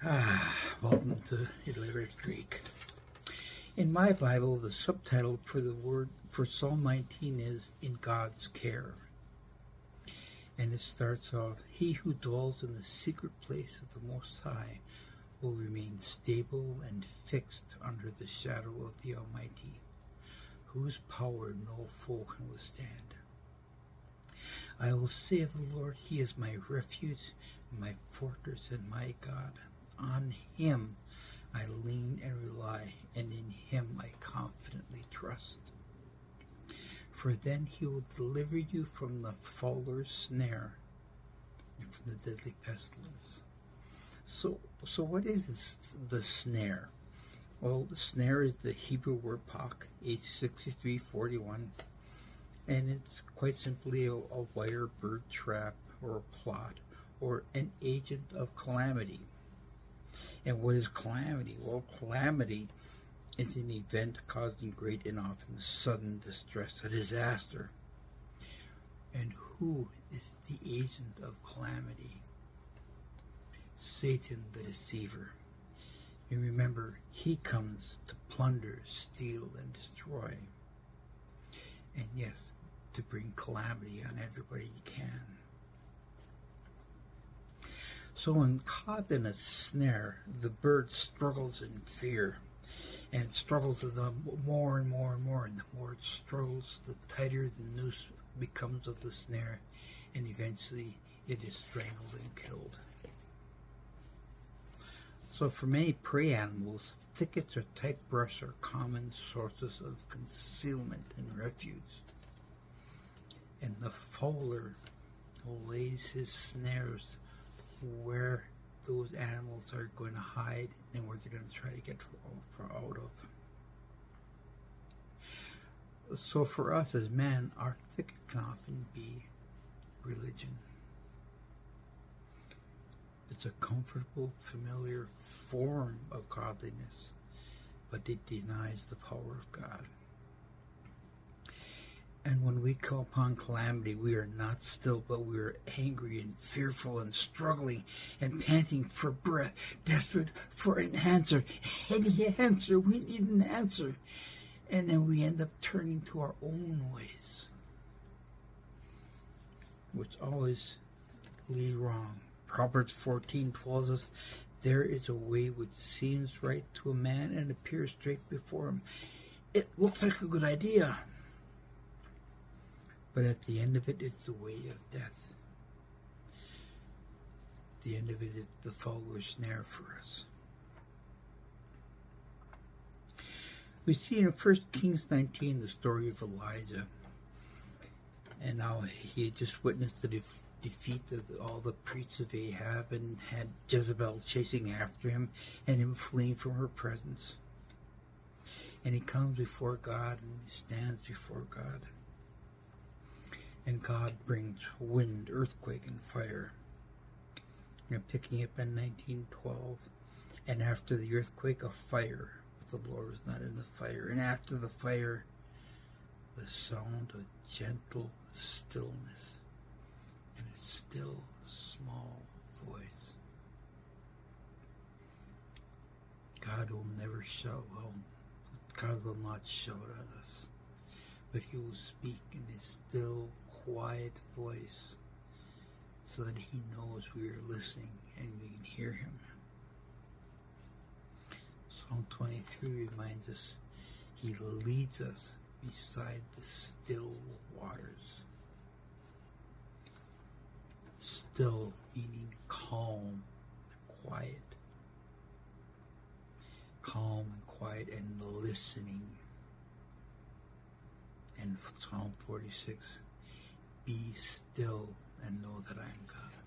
Welcome to Illiterate Greek. In my Bible, the subtitle for the word for Psalm 19 is "In God's Care," and it starts off, "He who dwells in the secret place of the Most High will remain stable and fixed under the shadow of the Almighty, whose power no foe can withstand. I will say of the Lord, He is my refuge, my fortress, and my God. On Him I lean and rely, and in Him I confidently trust. For then He will deliver you from the fowler's snare and from the deadly pestilence." So what is the snare? Well, the snare is the Hebrew word pak, H6341, and it's quite simply a wire bird trap or a plot or an agent of calamity. And what is calamity? Well, calamity is an event causing great and often sudden distress, a disaster. And who is the agent of calamity? Satan, the deceiver. And remember, he comes to plunder, steal, and destroy. And yes, to bring calamity on everybody he can. So when caught in a snare, the bird struggles in fear, and struggles the more and more and more, and the more it struggles, the tighter the noose becomes of the snare, and eventually it is strangled and killed. So for many prey animals, thickets or tight brush are common sources of concealment and refuge. And the fowler lays his snares where those animals are going to hide and where they're going to try to get out of. So for us as men, our thicket can often be religion. It's a comfortable, familiar form of godliness, but it denies the power of God. And when we come upon calamity, we are not still, but we are angry and fearful and struggling and panting for breath, desperate for an answer. Any answer, we need an answer. And then we end up turning to our own ways, which always lead wrong. Proverbs 14 tells us, "There is a way which seems right to a man and appears straight before him." It looks like a good idea, but at the end of it, it's the way of death. At the end of it is the fowler's snare for us. We see in 1 Kings 19 the story of Elijah, and now he had just witnessed the defeat of all the priests of Ahab, and had Jezebel chasing after him and him fleeing from her presence. And he comes before God, and he stands before God. And God brings wind, earthquake, and fire. We're picking up in 19:12. "And after the earthquake, a fire, but the Lord was not in the fire. And after the fire, the sound of gentle stillness, and a still, small voice." God will never shout. Well, God will not shout at us, but He will speak in His still, quiet voice, so that He knows we are listening and we can hear Him. Psalm 23 reminds us He leads us beside the still waters. Still meaning calm, quiet. Calm and quiet and listening. And Psalm 46, "Be still and know that I am God."